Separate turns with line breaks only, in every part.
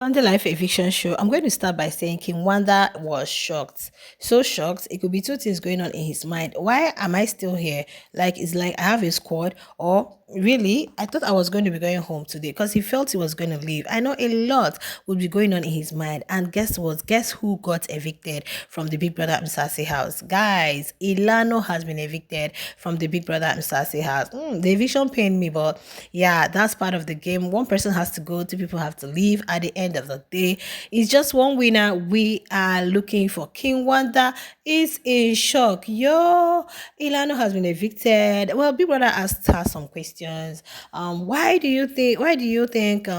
On the live eviction show, I'm going to start by saying King Wanda was shocked. So shocked, it could be two things going on in his mind. Why am I still here? Like, it's like I have a squad, or really, I thought I was going to be going home today because he felt he was going to leave. I know a lot would be going on in his mind. And guess what? Guess who got evicted from the Big Brother Msasi house? Guys, Ilano has been evicted from the Big Brother Msasi house. The eviction pained me, but yeah, that's part of the game. One person has to go, two people have to leave. At the end of the day, it's just one winner. We are looking for King Wanda is in shock. Yo, Ilano has been evicted. Well, Big Brother asked her some questions. Why do you think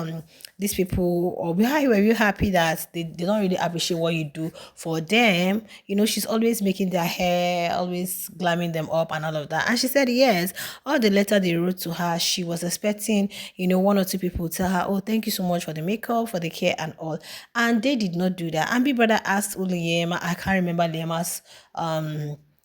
these people, or why were you happy that they don't really appreciate what you do for them? You know, she's always making their hair, always glamming them up and all of that. And she said yes, all the letter they wrote to her, she was expecting, one or two people tell her, oh, thank you so much for the makeup, for the care and all. And they did not do that. And Big Brother asked Uluyema, I can't remember Lema's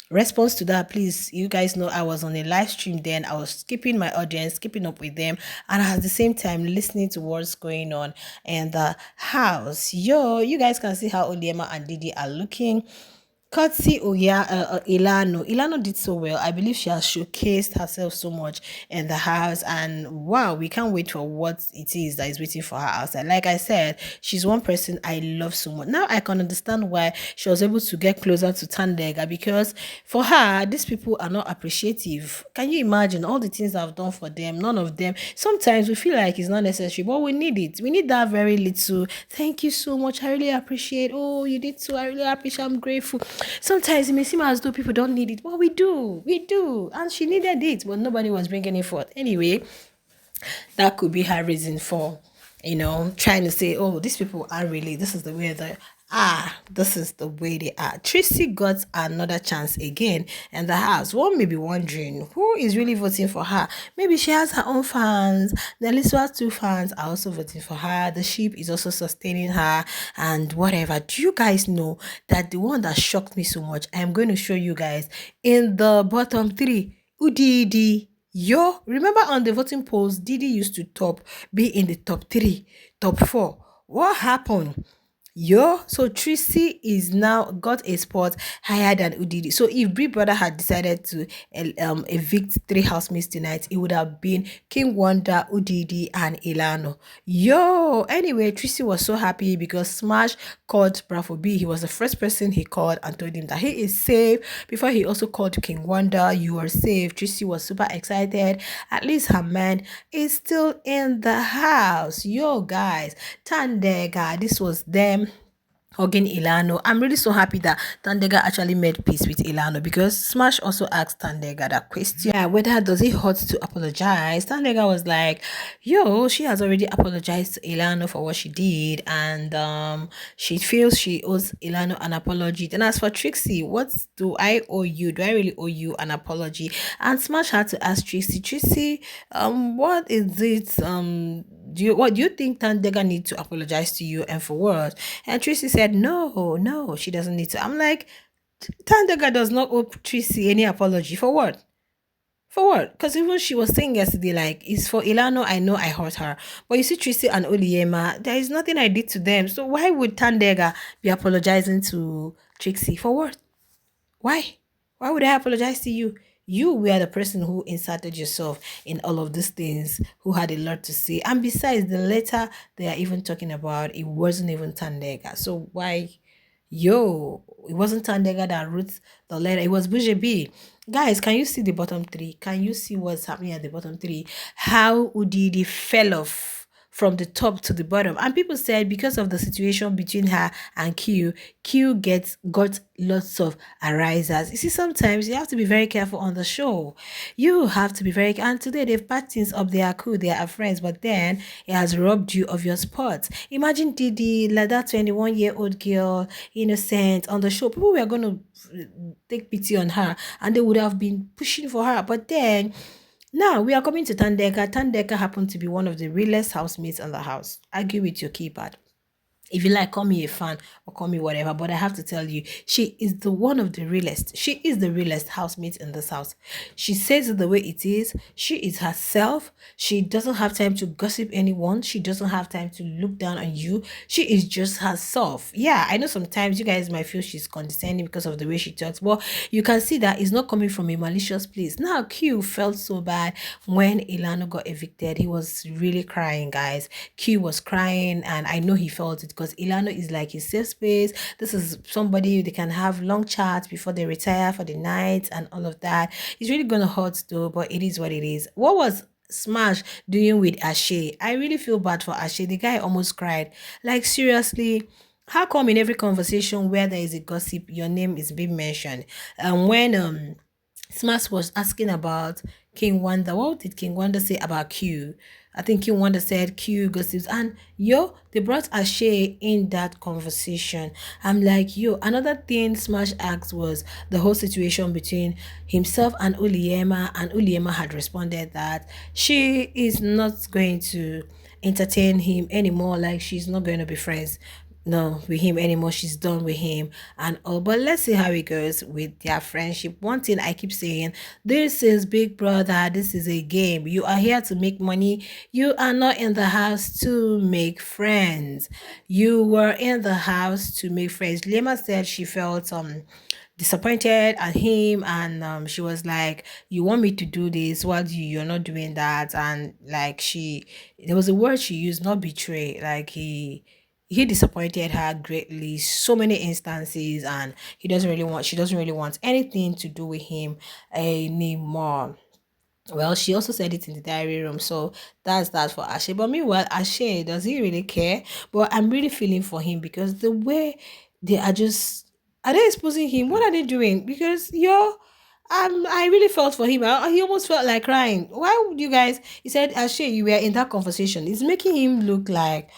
response to that. Please, you guys know I was on a live stream then. I was keeping my audience, keeping up with them, and at the same time listening to what's going on in the house. Yo, you guys can see how Oliema and Didi are looking. Courtesy Ilano. Ilano did so well. I believe she has showcased herself so much in the house, and wow, we can't wait for what it is that is waiting for her outside. Like I said, she's one person I love so much. Now I can understand why she was able to get closer to Tandega, because for her, these people are not appreciative. Can you imagine all the things I've done for them? None of them. Sometimes we feel like it's not necessary, but we need it. We need that very little. Thank you so much. I really appreciate. Oh, you did too. I really appreciate. I'm grateful. Sometimes it may seem as though people don't need it, but we do. We do. And she needed it, but nobody was bringing it forth. Anyway, that could be her reason for, trying to say, oh, these people are really, this is the way they are. This is the way they are. Tracy got another chance again in the house. One may be wondering, who is really voting for her? Maybe she has her own fans. The Liswa two fans are also voting for her. The sheep is also sustaining her and whatever. Do you guys know that the one that shocked me so much, I am going to show you guys in the bottom three, Udidi. Yo, remember on the voting polls, Didi used to be in the top three, top four. What happened? Yo, so Tracy is now got a spot higher than Udidi. So if Brie Brother had decided to evict three housemates tonight, it would have been King Wanda, Udidi, and Ilano. Yo, anyway, Tracy was so happy because Smash called Bravo B. He was the first person he called and told him that he is safe. Before he also called King Wanda, you are safe. Tracy was super excited. At least her man is still in the house. Yo, guys, Tandega, this was them hugging Ilano. I'm really so happy that Tandega actually made peace with Ilano, because Smash also asked Tandega that question. Yeah, whether does it hurt to apologize? Tandega was like, yo, she has already apologized to Ilano for what she did, and she feels she owes Ilano an apology. And as for Trixie, what do I owe you? Do I really owe you an apology? And Smash had to ask Trixie, what is it? Do you think Tandega need to apologize to you, and for what? And Tracy said, no, she doesn't need to. I'm like, Tandega does not owe Tracy any apology. For what? For what? Because even she was saying yesterday, like, it's for Ilano, I know I hurt her. But you see, Tracy and Oliema, there is nothing I did to them. So why would Tandega be apologizing to Trixie? For what? Why? Why would I apologize to you? You were the person who inserted yourself in all of these things, who had a lot to say. And besides, the letter they are even talking about, it wasn't even Tandega. So why? Yo, it wasn't Tandega that wrote the letter. It was Bougie B. Guys, can you see the bottom three? Can you see what's happening at the bottom three? How Udidi fell off from the top to the bottom. And people said because of the situation between her and Q got lots of arisers. You see, sometimes you have to be very careful on the show. You have to be very, and today they've packed things up. They are cool, they are friends, but then it has robbed you of your spot. Imagine Didi, like that 21-year-old girl, innocent, on the show. People were going to take pity on her and they would have been pushing for her. But then now we are coming to Tandeka. Tandeka happened to be one of the realest housemates in the house. Argue with your keypad. If you like, call me a fan or call me whatever, but I have to tell you, she is the one of the realest. She is the realest housemate in this house. She says it the way it is. She is herself. She doesn't have time to gossip anyone. She doesn't have time to look down on you. She is just herself. Yeah, I know sometimes you guys might feel she's condescending because of the way she talks, but you can see that it's not coming from a malicious place. Now, Q felt so bad when Ilano got evicted. He was really crying, guys. Q was crying, and I know he felt it because Ilano is like his safe space. This is somebody they can have long chats before they retire for the night and all of that. It's really gonna hurt though, but it is what it is. What was Smash doing with Ashe? I really feel bad for Ashe. The guy almost cried. Like, seriously, how come in every conversation where there is a gossip, your name is being mentioned? And when Smash was asking about King Wanda. What did King Wanda say about Q? I think King Wanda said Q gossips. And yo, they brought Ashe in that conversation. I'm like, yo, another thing Smash asked was the whole situation between himself and Uliema. And Uliema had responded that she is not going to entertain him anymore. Like, she's not going to be friends no with him anymore. She's done with him and all. But let's see how it goes with their friendship. One thing I keep saying, this is Big Brother. This is a game. You are here to make money. You are not in the house to make friends. You were in the house to make friends. Lema said she felt disappointed at him, and she was like, you want me to do this while you're not doing that. And like, she there was a word she used, not betray. Like, he disappointed her greatly, so many instances, and she doesn't really want anything to do with him anymore. Well, she also said it in the diary room, so that's that for Ashe. But meanwhile, Ashe, does he really care? But I'm really feeling for him because the way they are just are they exposing him? What are they doing? Because I really felt for him. He almost felt like crying. Why would you guys? He said, Ashe, you were in that conversation. It's making him look like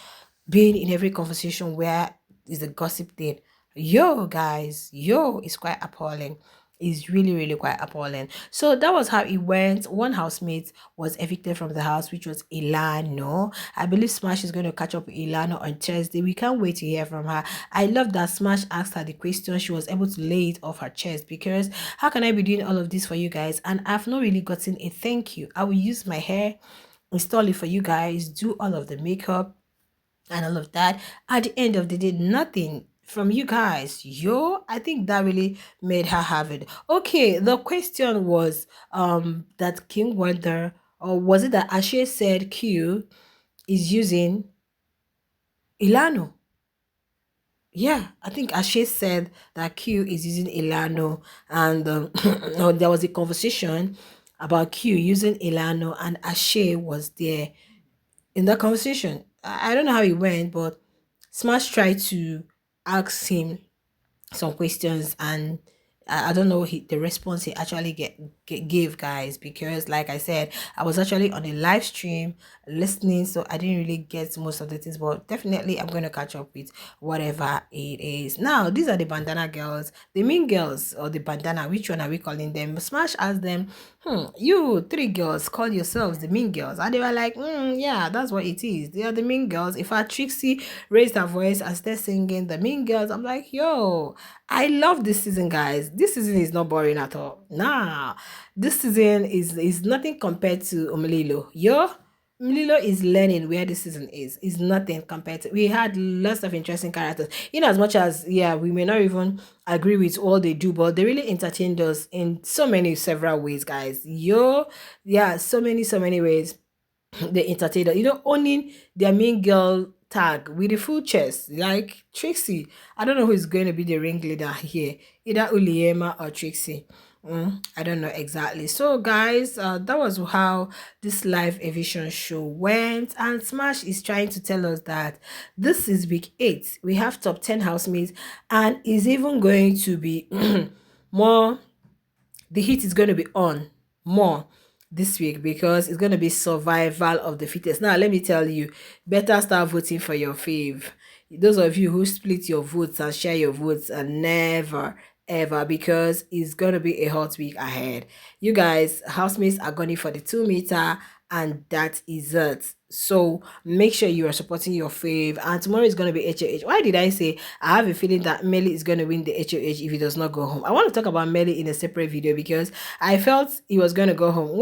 being in every conversation where is a gossip thing. Yo, guys, it's quite appalling. It's really, really quite appalling. So that was how it went. One housemate was evicted from the house, which was Ilano. I believe Smash is going to catch up with Ilano on Thursday. We can't wait to hear from her. I love that Smash asked her the question. She was able to lay it off her chest because how can I be doing all of this for you guys? And I've not really gotten a thank you. I will use my hair, install it for you guys, do all of the makeup and all of that. At the end of the day, nothing from you guys. Yo, I think that really made her have it. Okay, the question was that King Wonder, or was it that Ashe said Q is using Ilano? Yeah, I think Ashe said that Q is using Ilano, and no, there was a conversation about Q using Ilano, and Ashe was there in that conversation. I don't know how it went, but Smash tried to ask him some questions, and I don't know the response he actually gave, guys, because like I said, I was actually on a live stream listening, so I didn't really get most of the things, but definitely I'm going to catch up with whatever it is. Now, these are the bandana girls, the mean girls, or the bandana, which one are we calling them? Smash asked them, you three girls call yourselves the mean girls, and they were like, yeah, that's what it is, they are the mean girls. In fact, Trixie raised her voice and started singing the mean girls. I'm like, yo, I love this season, guys. This season is not boring at all. Nah, this season is nothing compared to Umlilo. Yo, Umlilo is learning where this season is nothing compared to. We had lots of interesting characters. In as much as, yeah, we may not even agree with all they do, but they really entertained us in so many several ways, guys. Yo, yeah, so many ways. The entertainer, owning their main girl tag with the full chest, like Trixie. I don't know who is going to be the ringleader here, either Uliema or Trixie. I don't know exactly. So, guys, that was how this live eviction show went. And Smash is trying to tell us that this is week 8. We have top 10 housemates, and is even going to be more. The heat is going to be on more this week because it's going to be survival of the fittest. Now, let me tell you, better start voting for your fave. Those of you who split your votes and share your votes, and never ever, because it's going to be a hot week ahead. You guys, housemates are going for the 2 meter, and that is it. So make sure you are supporting your fave. And tomorrow is going to be HOH. Why did I say I have a feeling that Melly is going to win the HOH if he does not go home? I want to talk about Melly in a separate video because I felt he was going to go home.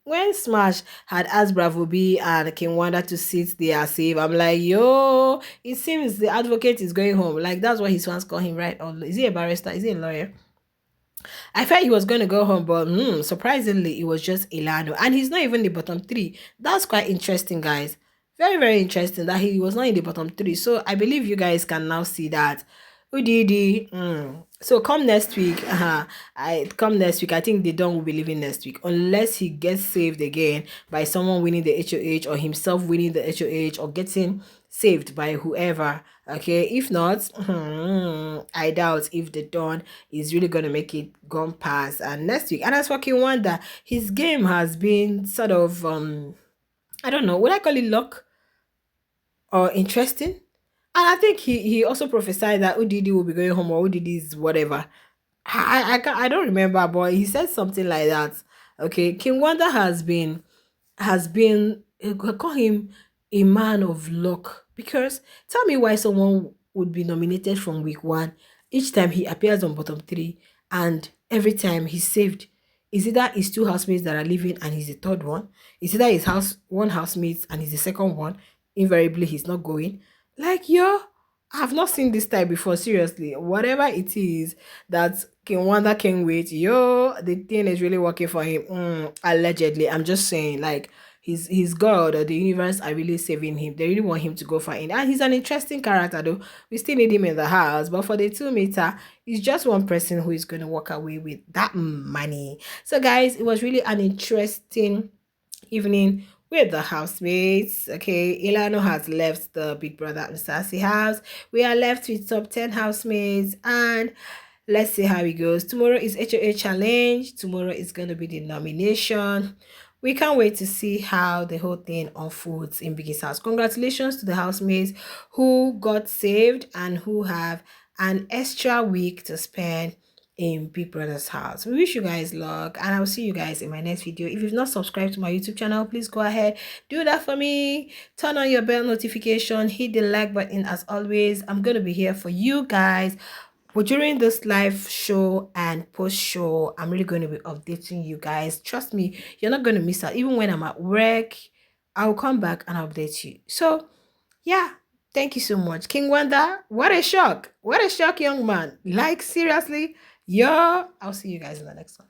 When Smash had asked Bravo B and King Wanda to sit there safe, I'm like, yo, it seems the advocate is going home. Like, that's what his fans call him, right? Or is he a barrister? Is he a lawyer? I felt he was going to go home, but surprisingly, it was just Ilano. And he's not even the bottom three. That's quite interesting, guys. Very, very interesting that he was not in the bottom three. So I believe you guys can now see that. Didi. So come next week, I think the Don will be leaving next week. Unless he gets saved again by someone winning the HOH or himself winning the HOH or getting saved by whoever. Okay, if not, I doubt if the Dawn is really gonna make it gone past and next week. And as for Wanda, his game has been sort of I don't know, would I call it luck or interesting? And I think he also prophesied that Udidi will be going home or Udidi's whatever. I don't remember, but he said something like that. Okay, King Wanda has been I call him a man of luck because tell me why someone would be nominated from week one each time he appears on bottom three and every time he's saved. Is it that his two housemates that are leaving and he's the third one? Is it that his house one housemate and he's the second one? Invariably he's not going. Like, yo, I've not seen this type before. Seriously, whatever it is that King Wanda can wait, yo, the thing is really working for him. Allegedly, I'm just saying, like, his God or the universe are really saving him. They really want him to go for it. And he's an interesting character, though. We still need him in the house, but for the 2 meter, it's just one person who is going to walk away with that money. So, guys, it was really an interesting evening with the housemates. Okay, Ilano has left the Big Brother and Sassy house. We are left with top 10 housemates, and let's see how it goes. Tomorrow is HOA challenge. Tomorrow is going to be the nomination. We can't wait to see how the whole thing unfolds in Biggie's house. Congratulations to the housemates who got saved and who have an extra week to spend in Big Brother's house. We wish you guys luck, and I'll see you guys in my next video. If you've not subscribed to my YouTube channel, please go ahead, do that for me. Turn on your bell notification, hit the like button. As always, I'm going to be here for you guys. But during this live show and post show, I'm really going to be updating you guys. Trust me, you're not going to miss out. Even when I'm at work, I'll come back and update you. So yeah, thank you so much. King Wanda, what a shock. What a shock, young man. Like, seriously, yo, I'll see you guys in the next one.